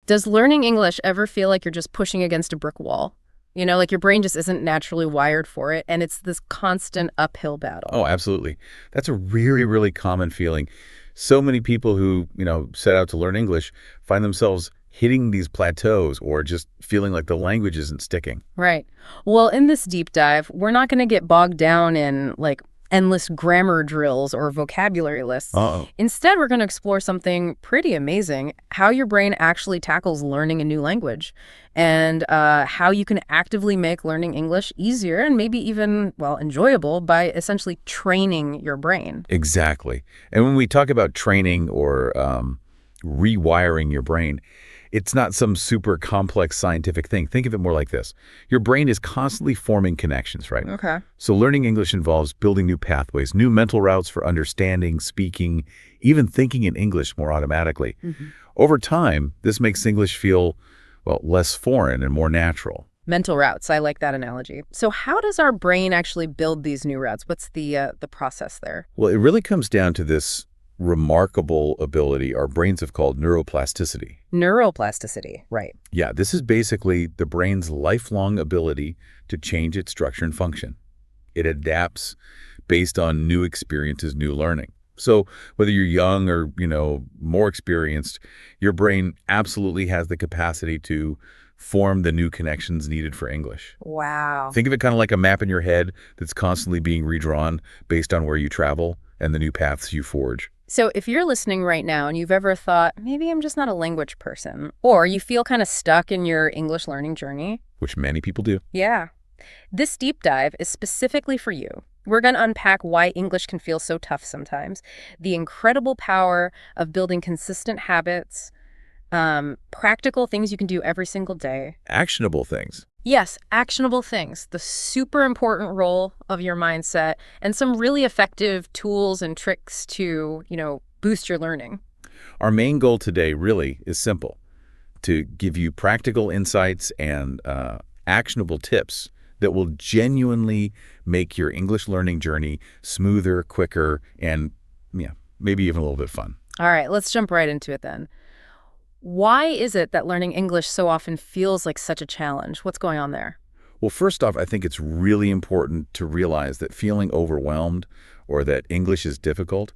Does learning English ever feel like you're just pushing against a brick wall? You know, like your brain just isn't naturally wired for it, and it's this constant uphill battle. Oh, absolutely. That's a really, really common feeling. So many people who, set out to learn English find themselves hitting these plateaus or just feeling like the language isn't sticking. Right. Well, in this deep dive, we're not going to get bogged down in like endless grammar drills or vocabulary lists. Uh-oh. Instead, we're going to explore something pretty amazing, how your brain actually tackles learning a new language and how you can actively make learning English easier and maybe even, well, enjoyable by essentially training your brain. Exactly. And when we talk about training or rewiring your brain, it's not some super complex scientific thing. Think of it more like this. Your brain is constantly forming connections, right? Okay. So learning English involves building new pathways, new mental routes for understanding, speaking, even thinking in English more automatically. Over time, this makes English feel, well, less foreign and more natural. Mental routes. I like that analogy. So how does our brain actually build these new routes? What's the process there? Well, it really comes down to this remarkable ability our brains have called neuroplasticity. Neuroplasticity, right. Yeah, this is basically the brain's lifelong ability to change its structure and function. It adapts based on new experiences, new learning. So whether you're young or, more experienced, your brain absolutely has the capacity to form the new connections needed for English. Wow. Think of it kind of like a map in your head that's constantly being redrawn based on where you travel and the new paths you forge. So if you're listening right now and you've ever thought, maybe I'm just not a language person, or you feel kind of stuck in your English learning journey. Which many people do. Yeah. This deep dive is specifically for you. We're going to unpack why English can feel so tough sometimes, the incredible power of building consistent habits, practical things you can do every single day. Actionable things. Yes, actionable things, the super important role of your mindset, and some really effective tools and tricks to, boost your learning. Our main goal today really is simple, to give you practical insights and actionable tips that will genuinely make your English learning journey smoother, quicker, and maybe even a little bit fun. All right, let's jump right into it then. Why is it that learning English so often feels like such a challenge? What's going on there? Well, first off, I think it's really important to realize that feeling overwhelmed or that English is difficult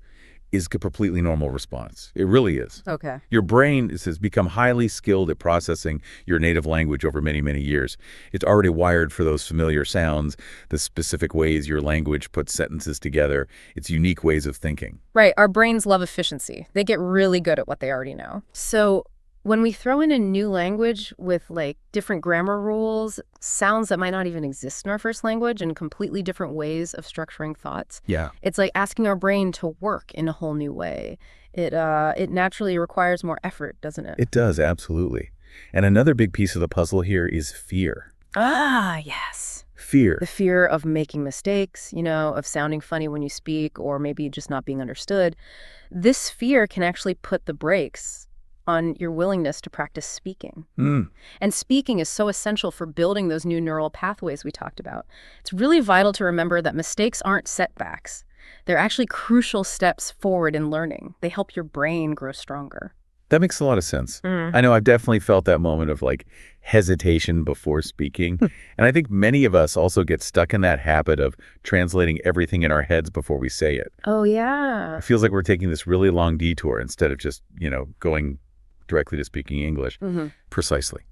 is a completely normal response. It really is. Okay. Your brain has become highly skilled at processing your native language over many, many years. It's already wired for those familiar sounds, the specific ways your language puts sentences together, its unique ways of thinking. Right. Our brains love efficiency. They get really good at what they already know. So when we throw in a new language with different grammar rules, sounds that might not even exist in our first language, and completely different ways of structuring thoughts, it's like asking our brain to work in a whole new way. It naturally requires more effort, doesn't it? It does, absolutely. And another big piece of the puzzle here is fear. Ah, yes. Fear. The fear of making mistakes, of sounding funny when you speak, or maybe just not being understood. This fear can actually put the brakes on your willingness to practice speaking. And speaking is so essential for building those new neural pathways we talked about. It's really vital to remember that mistakes aren't setbacks. They're actually crucial steps forward in learning. They help your brain grow stronger. That makes a lot of sense. I know I've definitely felt that moment of hesitation before speaking. And I think many of us also get stuck in that habit of translating everything in our heads before we say it. Oh, yeah. It feels like we're taking this really long detour instead of just, going directly to speaking English. Precisely.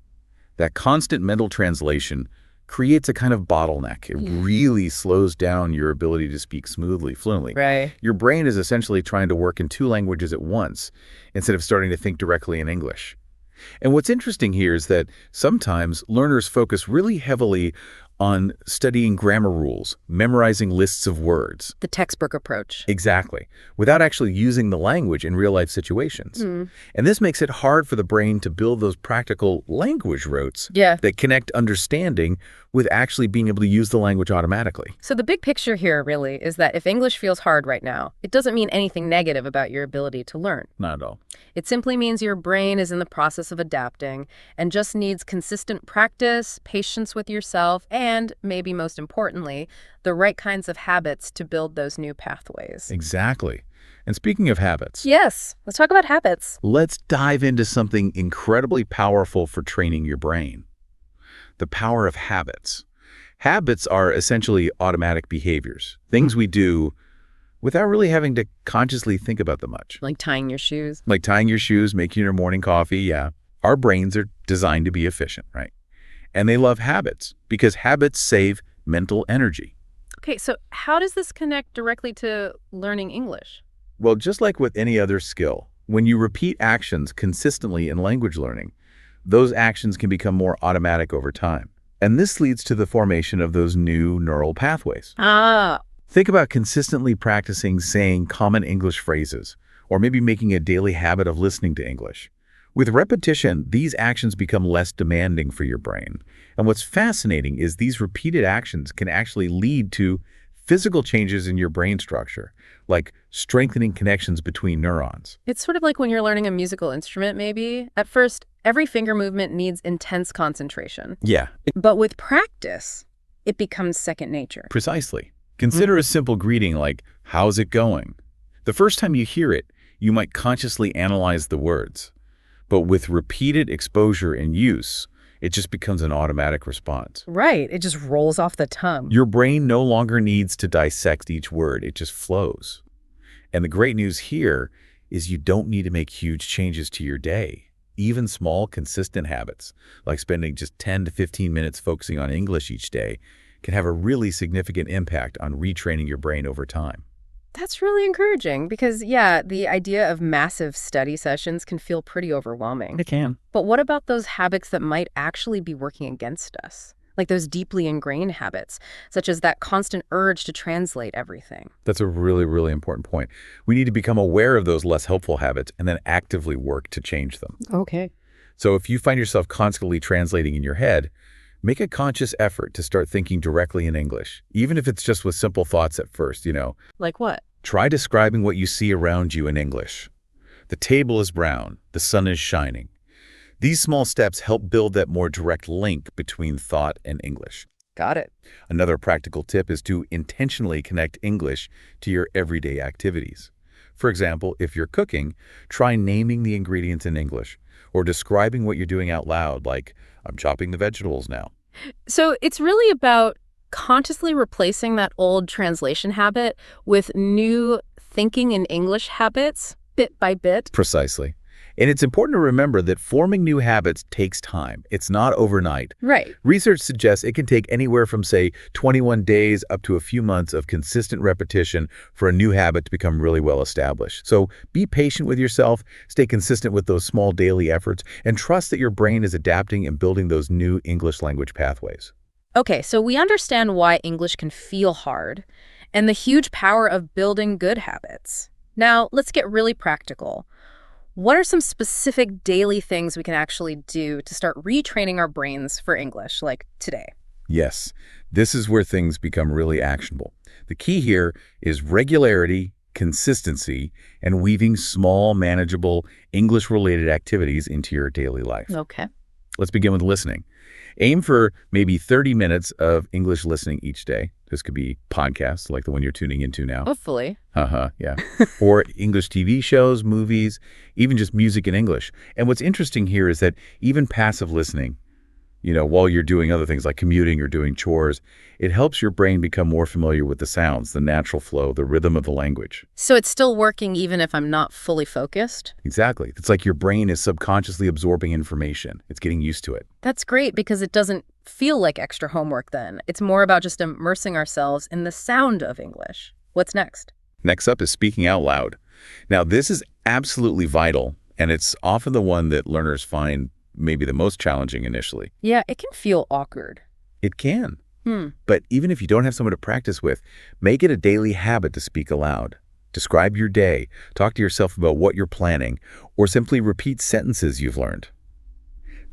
That constant mental translation creates a kind of bottleneck. It really slows down your ability to speak smoothly, fluently. Right. Your brain is essentially trying to work in two languages at once instead of starting to think directly in English. And what's interesting here is that sometimes learners focus really heavily on studying grammar rules, memorizing lists of words. The textbook approach. Exactly, without actually using the language in real-life situations. And this makes it hard for the brain to build those practical language routes that connect understanding with actually being able to use the language automatically. So the big picture here really is that if English feels hard right now, it doesn't mean anything negative about your ability to learn. Not at all. It simply means your brain is in the process of adapting and just needs consistent practice, patience with yourself, and and, maybe most importantly, the right kinds of habits to build those new pathways. Exactly. And speaking of habits, Yes, let's talk about habits. let's dive into something incredibly powerful for training your brain. The power of habits. Habits are essentially automatic behaviors, things we do without really having to consciously think about them much. Like tying your shoes. Like tying your shoes, making your morning coffee, yeah. Our brains are designed to be efficient, right? And they love habits because habits save mental energy. Okay, so how does this connect directly to learning English? Well, just like with any other skill, when you repeat actions consistently in language learning, those actions can become more automatic over time. And this leads to the formation of those new neural pathways. Ah, Think about consistently practicing saying common English phrases, or maybe making a daily habit of listening to English. With repetition, these actions become less demanding for your brain. And what's fascinating is these repeated actions can actually lead to physical changes in your brain structure, like strengthening connections between neurons. it's sort of like when you're learning a musical instrument, maybe. At first, every finger movement needs intense concentration. Yeah, But with practice, it becomes second nature. precisely. Consider a simple greeting like, "How's it going?" The first time you hear it, you might consciously analyze the words. But with repeated exposure and use, it just becomes an automatic response. Right, it just rolls off the tongue. Your brain no longer needs to dissect each word, it just flows. And the great news here is you don't need to make huge changes to your day. Even small, consistent habits, like spending just 10 to 15 minutes focusing on English each day, can have a really significant impact on retraining your brain over time. That's really encouraging because, yeah, the idea of massive study sessions can feel pretty overwhelming. It can. But what about those habits that might actually be working against us? Like those deeply ingrained habits, such as that constant urge to translate everything. That's a really, really important point. We need to become aware of those less helpful habits and then actively work to change them. Okay. So if you find yourself constantly translating in your head, make a conscious effort to start thinking directly in English, even if it's just with simple thoughts at first, Like what? Try describing what you see around you in English. The table is brown. The sun is shining. These small steps help build that more direct link between thought and English. Got it. Another practical tip is to intentionally connect English to your everyday activities. For example, if you're cooking, try naming the ingredients in English or describing what you're doing out loud, like, "I'm chopping the vegetables now." So it's really about consciously replacing that old translation habit with new thinking in English habits, bit by bit. Precisely. And it's important to remember that forming new habits takes time. It's not overnight. Right. Research suggests it can take anywhere from, say, 21 days up to a few months of consistent repetition for a new habit to become really well established. So be patient with yourself, stay consistent with those small daily efforts, and trust that your brain is adapting and building those new English language pathways. Okay, so we understand why English can feel hard and the huge power of building good habits. Now, let's get really practical. What are some specific daily things we can actually do to start retraining our brains for English, like today? Yes, this is where things become really actionable. The key here is regularity, consistency, and weaving small, manageable English-related activities into your daily life. Okay. Let's begin with listening. Aim for maybe 30 minutes of English listening each day. This could be podcasts like the one you're tuning into now. Hopefully. Yeah. Or English TV shows, movies, even just music in English. And what's interesting here is that even passive listening, while you're doing other things like commuting or doing chores, it helps your brain become more familiar with the sounds, the natural flow, the rhythm of the language. So it's still working even if I'm not fully focused? Exactly. It's like your brain is subconsciously absorbing information. It's getting used to it. That's great because it doesn't feel like extra homework then. It's more about just immersing ourselves in the sound of English. What's next? Next up is speaking out loud. Now, this is absolutely vital, and it's often the one that learners find maybe the most challenging initially. Yeah, it can feel awkward. It can. But even if you don't have someone to practice with, make it a daily habit to speak aloud. Describe your day, talk to yourself about what you're planning, or simply repeat sentences you've learned.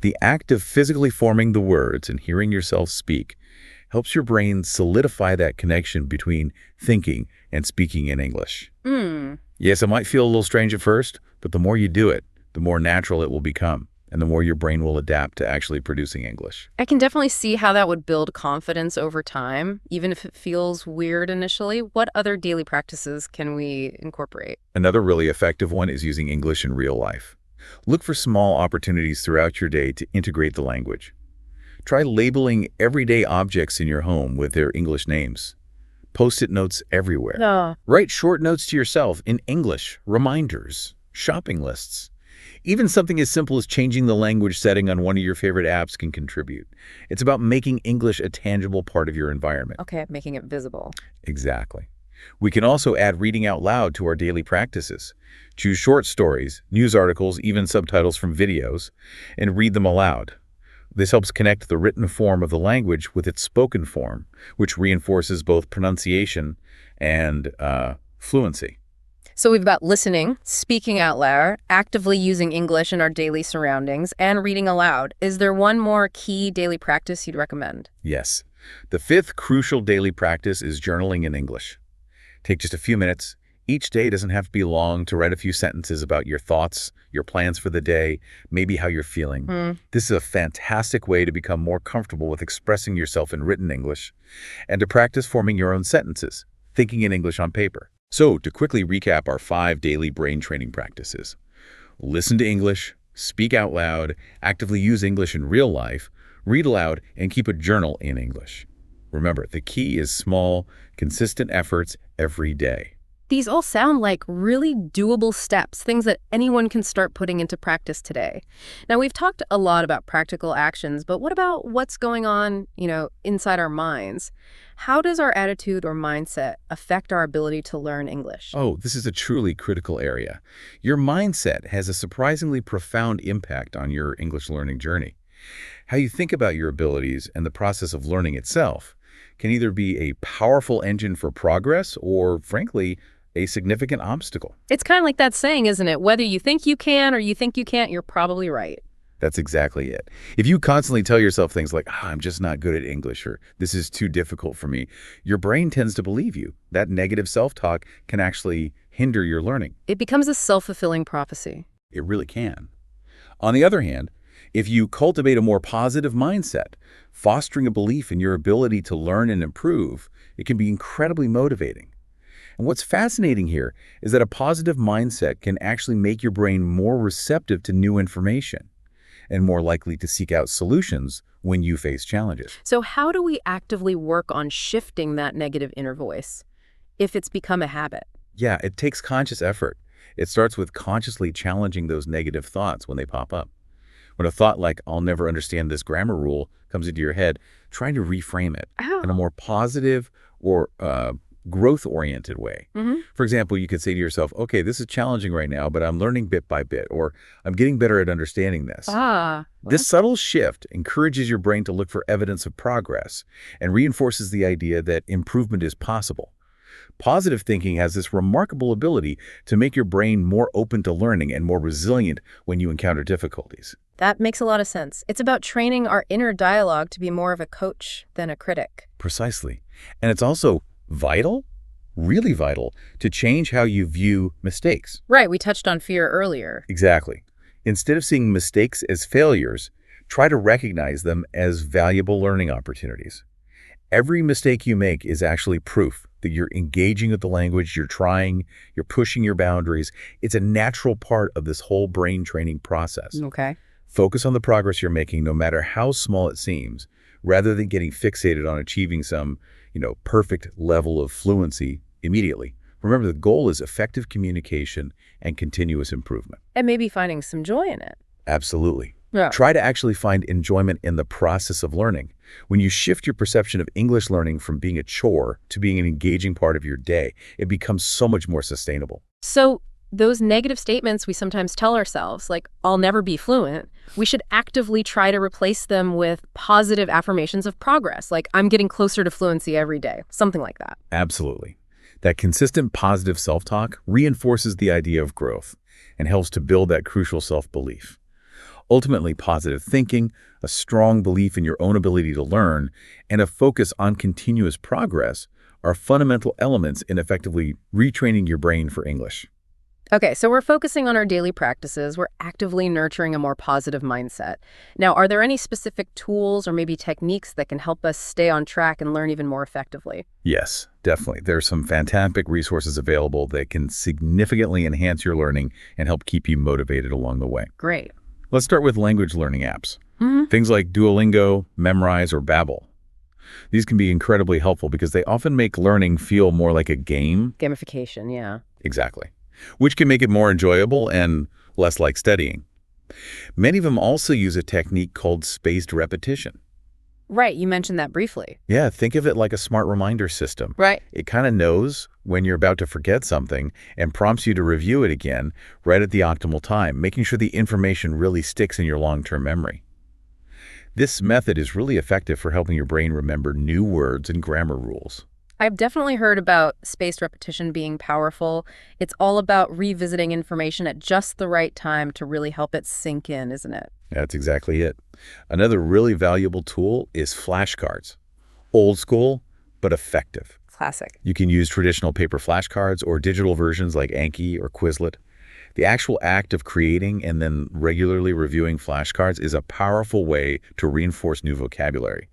The act of physically forming the words and hearing yourself speak helps your brain solidify that connection between thinking and speaking in English. Yes, it might feel a little strange at first, but the more you do it, the more natural it will become. and the more your brain will adapt to actually producing English. I can definitely see how that would build confidence over time, even if it feels weird initially. What other daily practices can we incorporate? Another really effective one is using English in real life. Look for small opportunities throughout your day to integrate the language. Try labeling everyday objects in your home with their English names. Post-it notes everywhere. No. Write short notes to yourself in English, reminders, shopping lists. Even something as simple as changing the language setting on one of your favorite apps can contribute. It's about making English a tangible part of your environment. Okay, making it visible. Exactly. We can also add reading out loud to our daily practices. Choose short stories, news articles, even subtitles from videos, and read them aloud. This helps connect the written form of the language with its spoken form, which reinforces both pronunciation and fluency. So we've got listening, speaking out loud, actively using English in our daily surroundings, and reading aloud. Is there one more key daily practice you'd recommend? Yes. The fifth crucial daily practice is journaling in English. Take just a few minutes. Each day doesn't have to be long to write a few sentences about your thoughts, your plans for the day, maybe how you're feeling. This is a fantastic way to become more comfortable with expressing yourself in written English and to practice forming your own sentences, thinking in English on paper. So, to quickly recap our 5 daily brain training practices: listen to English, speak out loud, actively use English in real life, read aloud, and keep a journal in English. Remember, the key is small, consistent efforts every day. These all sound like really doable steps, things that anyone can start putting into practice today. Now, we've talked a lot about practical actions, but what about what's going on, inside our minds? How does our attitude or mindset affect our ability to learn English? Oh, this is a truly critical area. Your mindset has a surprisingly profound impact on your English learning journey. How you think about your abilities and the process of learning itself can either be a powerful engine for progress or, frankly, a significant obstacle. It's kind of like that saying, isn't it? Whether you think you can or you think you can't, you're probably right. That's exactly it. If you constantly tell yourself things like, I'm just not good at English, or this is too difficult for me, your brain tends to believe you. That negative self-talk can actually hinder your learning. It becomes a self-fulfilling prophecy. It really can. On the other hand, if you cultivate a more positive mindset, fostering a belief in your ability to learn and improve, it can be incredibly motivating. And what's fascinating here is that a positive mindset can actually make your brain more receptive to new information and more likely to seek out solutions when you face challenges. So how do we actively work on shifting that negative inner voice if it's become a habit? Yeah, it takes conscious effort. It starts with consciously challenging those negative thoughts when they pop up. When a thought like, I'll never understand this grammar rule, comes into your head, try to reframe it in a more positive or growth-oriented way. For example, you could say to yourself, okay, this is challenging right now, but I'm learning bit by bit, or I'm getting better at understanding this. This subtle shift encourages your brain to look for evidence of progress and reinforces the idea that improvement is possible. Positive thinking has this remarkable ability to make your brain more open to learning and more resilient when you encounter difficulties. That makes a lot of sense. It's about training our inner dialogue to be more of a coach than a critic. Precisely. And it's also vital, really vital, to change how you view mistakes. Right, we touched on fear earlier. Exactly. Instead of seeing mistakes as failures, try to recognize them as valuable learning opportunities. Every mistake you make is actually proof that you're engaging with the language, you're trying, you're pushing your boundaries. It's a natural part of this whole brain training process. Okay. Focus on the progress you're making, no matter how small it seems, rather than getting fixated on achieving some, perfect level of fluency immediately. Remember, the goal is effective communication and continuous improvement. And maybe finding some joy in it. Absolutely. Yeah. Try to actually find enjoyment in the process of learning. When you shift your perception of English learning from being a chore to being an engaging part of your day, it becomes so much more sustainable. So those negative statements we sometimes tell ourselves, like, I'll never be fluent, we should actively try to replace them with positive affirmations of progress, like, I'm getting closer to fluency every day, something like that. Absolutely. That consistent positive self-talk reinforces the idea of growth and helps to build that crucial self-belief. Ultimately, positive thinking, a strong belief in your own ability to learn, and a focus on continuous progress are fundamental elements in effectively retraining your brain for English. Okay, so we're focusing on our daily practices. We're actively nurturing a more positive mindset. Now, are there any specific tools or maybe techniques that can help us stay on track and learn even more effectively? Yes, definitely. There are some fantastic resources available that can significantly enhance your learning and help keep you motivated along the way. Great. Let's start with language learning apps. Hmm. Things like Duolingo, Memrise, or Babbel. These can be incredibly helpful because they often make learning feel more like a game. Gamification, yeah. Exactly. Which can make it more enjoyable and less like studying. Many of them also use a technique called spaced repetition. Right, you mentioned that briefly. Yeah, think of it like a smart reminder system. Right. It kind of knows when you're about to forget something and prompts you to review it again right at the optimal time, making sure the information really sticks in your long-term memory. This method is really effective for helping your brain remember new words and grammar rules. I've definitely heard about spaced repetition being powerful. It's all about revisiting information at just the right time to really help it sink in, isn't it? That's exactly it. Another really valuable tool is flashcards. Old school, but effective. Classic. You can use traditional paper flashcards or digital versions like Anki or Quizlet. The actual act of creating and then regularly reviewing flashcards is a powerful way to reinforce new vocabulary.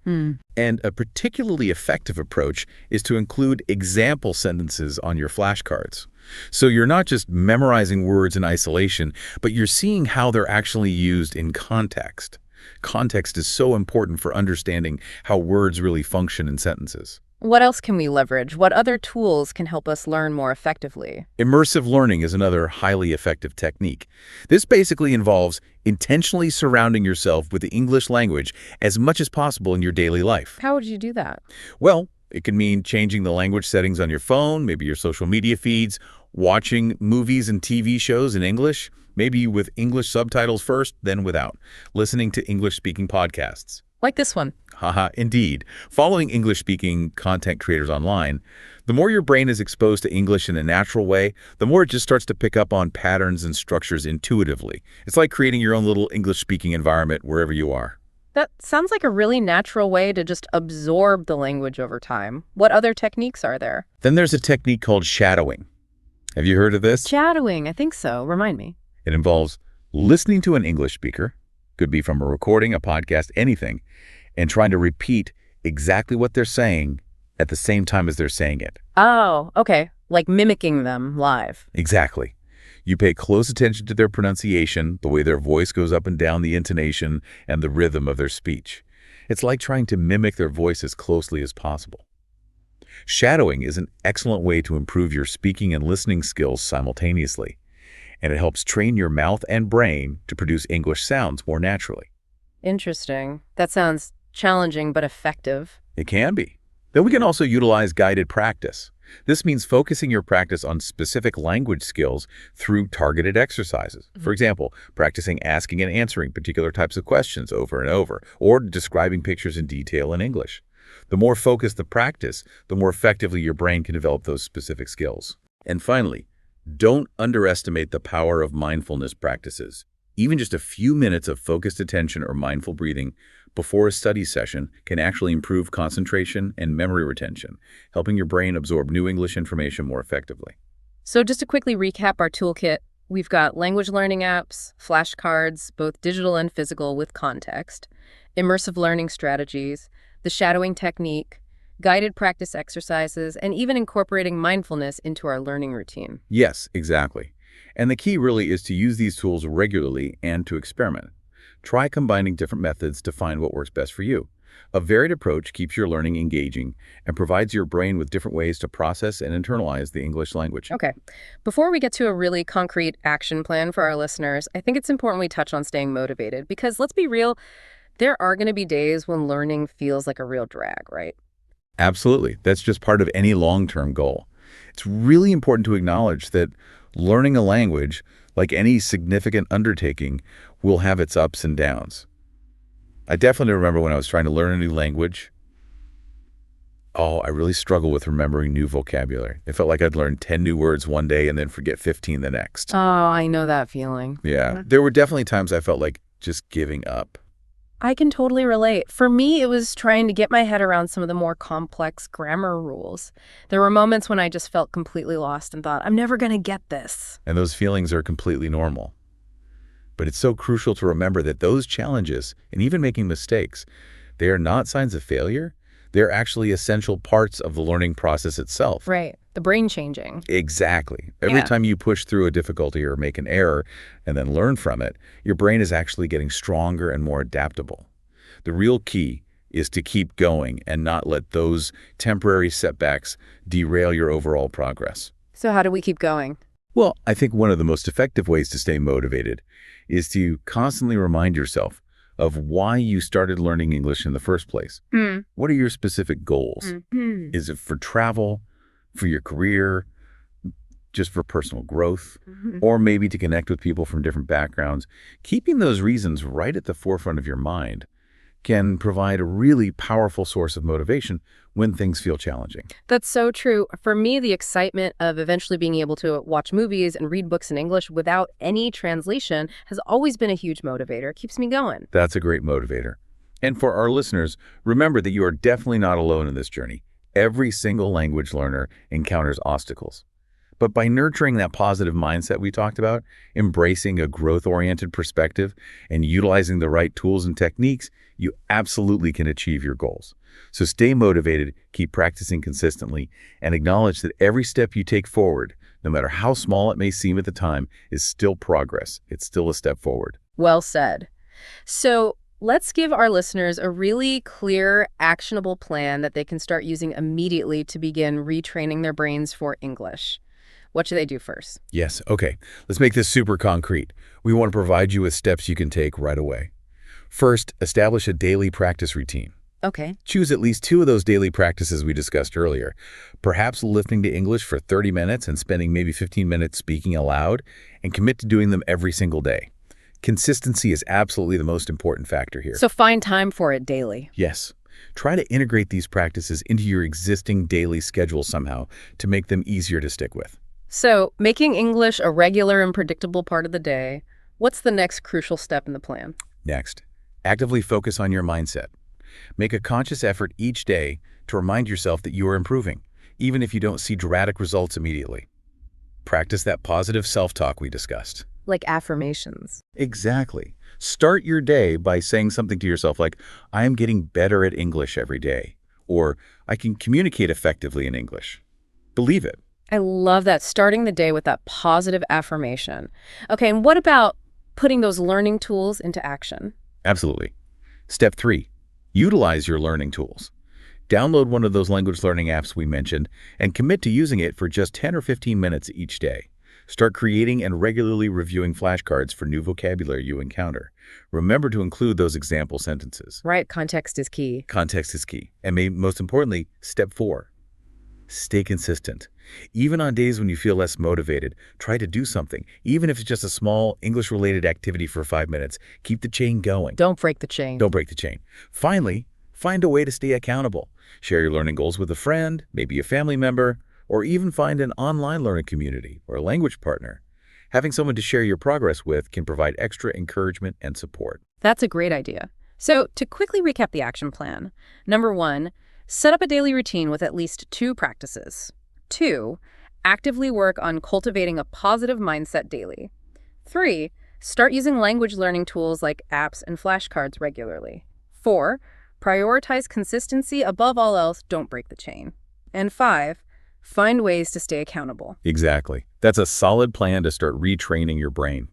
And a particularly effective approach is to include example sentences on your flashcards. So you're not just memorizing words in isolation, but you're seeing how they're actually used in context. Context is so important for understanding how words really function in sentences. What else can we leverage? What other tools can help us learn more effectively? Immersive learning is another highly effective technique. This basically involves intentionally surrounding yourself with the English language as much as possible in your daily life. How would you do that? Well, it can mean changing the language settings on your phone, maybe your social media feeds, watching movies and TV shows in English, maybe with English subtitles first, then without, listening to English-speaking podcasts. Like this one. Haha, indeed. Following English-speaking content creators online, the more your brain is exposed to English in a natural way, the more it just starts to pick up on patterns and structures intuitively. It's like creating your own little English-speaking environment wherever you are. That sounds like a really natural way to just absorb the language over time. What other techniques are there? Then there's a technique called shadowing. Have you heard of this? Shadowing, I think so. Remind me. It involves listening to an English speaker, could be from a recording, a podcast, anything, and trying to repeat exactly what they're saying at the same time as they're saying it. Oh, okay. Like mimicking them live. Exactly. You pay close attention to their pronunciation, the way their voice goes up and down, the intonation, and the rhythm of their speech. It's like trying to mimic their voice as closely as possible. Shadowing is an excellent way to improve your speaking and listening skills simultaneously, and it helps train your mouth and brain to produce English sounds more naturally. Interesting. That sounds challenging but effective. It can be. Then we can also utilize guided practice. This means focusing your practice on specific language skills through targeted exercises. For example, practicing asking and answering particular types of questions over and over, or describing pictures in detail in English. The more focused the practice, the more effectively your brain can develop those specific skills. And finally, don't underestimate the power of mindfulness practices. Even just a few minutes of focused attention or mindful breathing before a study session can actually improve concentration and memory retention, helping your brain absorb new English information more effectively. So just to quickly recap our toolkit, we've got language learning apps, flashcards, both digital and physical with context, immersive learning strategies, the shadowing technique, guided practice exercises, and even incorporating mindfulness into our learning routine. Yes, exactly. And the key really is to use these tools regularly and to experiment. Try combining different methods to find what works best for you. A varied approach keeps your learning engaging and provides your brain with different ways to process and internalize the English language. Okay. Before we get to a really concrete action plan for our listeners, I think it's important we touch on staying motivated because let's be real, there are going to be days when learning feels like a real drag, right? Absolutely. That's just part of any long-term goal. It's really important to acknowledge that learning a language, like any significant undertaking, will have its ups and downs. I definitely remember when I was trying to learn a new language, I really struggled with remembering new vocabulary. It felt like I'd learn 10 new words one day and then forget 15 the next. Oh, I know that feeling. Yeah, there were definitely times I felt like just giving up. I can totally relate. For me, it was trying to get my head around some of the more complex grammar rules. There were moments when I just felt completely lost and thought, I'm never going to get this. And those feelings are completely normal. But it's so crucial to remember that those challenges, and even making mistakes, they are not signs of failure. They're actually essential parts of the learning process itself. Right. The brain changing. Exactly. Every time you push through a difficulty or make an error and then learn from it, your brain is actually getting stronger and more adaptable. The real key is to keep going and not let those temporary setbacks derail your overall progress. So how do we keep going? Well, I think one of the most effective ways to stay motivated is to constantly remind yourself of why you started learning English in the first place. What are your specific goals? Is it for travel, for your career, just for personal growth, or maybe to connect with people from different backgrounds? Keeping those reasons right at the forefront of your mind can provide a really powerful source of motivation when things feel challenging. That's so true. For me, the excitement of eventually being able to watch movies and read books in English without any translation has always been a huge motivator. It keeps me going. That's a great motivator. And for our listeners, remember that you are definitely not alone in this journey. Every single language learner encounters obstacles. But by nurturing that positive mindset we talked about, embracing a growth-oriented perspective, and utilizing the right tools and techniques, you absolutely can achieve your goals. So stay motivated, keep practicing consistently, and acknowledge that every step you take forward, no matter how small it may seem at the time, is still progress. It's still a step forward. Well said. So let's give our listeners a really clear, actionable plan that they can start using immediately to begin retraining their brains for English. What should they do first? Yes, okay. Let's make this super concrete. We want to provide you with steps you can take right away. First, establish a daily practice routine. Okay. Choose at least 2 of those daily practices we discussed earlier. Perhaps listening to English for 30 minutes and spending maybe 15 minutes speaking aloud, and commit to doing them every single day. Consistency is absolutely the most important factor here. So find time for it daily. Yes. Try to integrate these practices into your existing daily schedule somehow to make them easier to stick with. So making English a regular and predictable part of the day, what's the next crucial step in the plan? Next, actively focus on your mindset. Make a conscious effort each day to remind yourself that you are improving, even if you don't see dramatic results immediately. Practice that positive self-talk we discussed. Like affirmations. Exactly. Start your day by saying something to yourself like, I am getting better at English every day, or I can communicate effectively in English. Believe it. I love that, starting the day with that positive affirmation. Okay, and what about putting those learning tools into action? Absolutely. Step 3, utilize your learning tools. Download one of those language learning apps we mentioned and commit to using it for just 10 or 15 minutes each day. Start creating and regularly reviewing flashcards for new vocabulary you encounter. Remember to include those example sentences. Right, context is key. Context is key. And most importantly, step 4, stay consistent. Even on days when you feel less motivated, try to do something. Even if it's just a small English-related activity for 5 minutes, keep the chain going. Don't break the chain. Don't break the chain. Finally, find a way to stay accountable. Share your learning goals with a friend, maybe a family member, or even find an online learning community or a language partner. Having someone to share your progress with can provide extra encouragement and support. That's a great idea. So to quickly recap the action plan, number 1, set up a daily routine with at least 2 practices. 2, actively work on cultivating a positive mindset daily. 3, start using language learning tools like apps and flashcards regularly. 4, prioritize consistency above all else, don't break the chain. And 5, find ways to stay accountable. Exactly. That's a solid plan to start retraining your brain.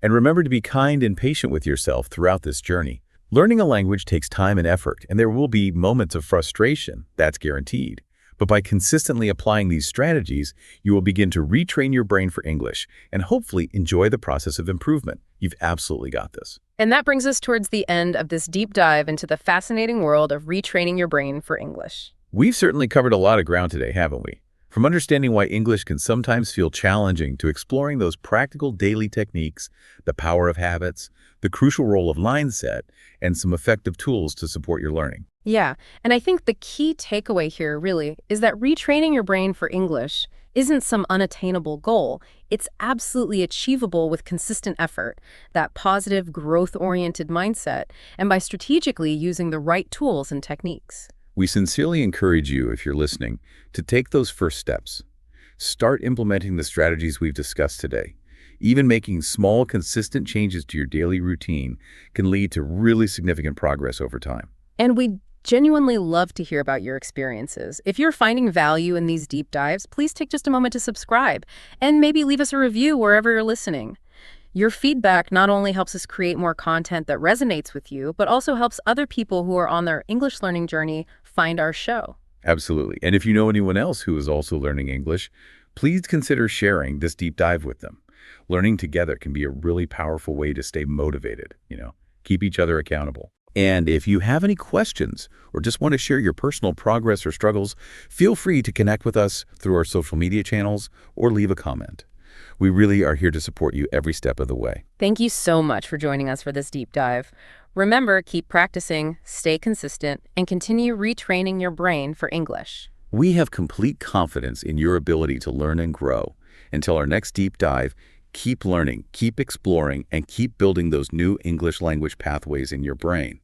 And remember to be kind and patient with yourself throughout this journey. Learning a language takes time and effort, and there will be moments of frustration, that's guaranteed. But by consistently applying these strategies, you will begin to retrain your brain for English and hopefully enjoy the process of improvement. You've absolutely got this. And that brings us towards the end of this deep dive into the fascinating world of retraining your brain for English. We've certainly covered a lot of ground today, haven't we? From understanding why English can sometimes feel challenging to exploring those practical daily techniques, the power of habits, the crucial role of mindset, and some effective tools to support your learning. Yeah, and I think the key takeaway here really is that retraining your brain for English isn't some unattainable goal. It's absolutely achievable with consistent effort, that positive, growth-oriented mindset, and by strategically using the right tools and techniques. We sincerely encourage you, if you're listening, to take those first steps. Start implementing the strategies we've discussed today. Even making small, consistent changes to your daily routine can lead to really significant progress over time. And we'd genuinely love to hear about your experiences. If you're finding value in these deep dives, please take just a moment to subscribe and maybe leave us a review wherever you're listening. Your feedback not only helps us create more content that resonates with you, but also helps other people who are on their English learning journey find our show. Absolutely. And if you know anyone else who is also learning English, please consider sharing this deep dive with them. Learning together can be a really powerful way to stay motivated, keep each other accountable. And if you have any questions or just want to share your personal progress or struggles, feel free to connect with us through our social media channels or leave a comment. We really are here to support you every step of the way. Thank you so much for joining us for this deep dive. Remember, keep practicing, stay consistent, and continue retraining your brain for English. We have complete confidence in your ability to learn and grow. Until our next deep dive, keep learning, keep exploring, and keep building those new English language pathways in your brain.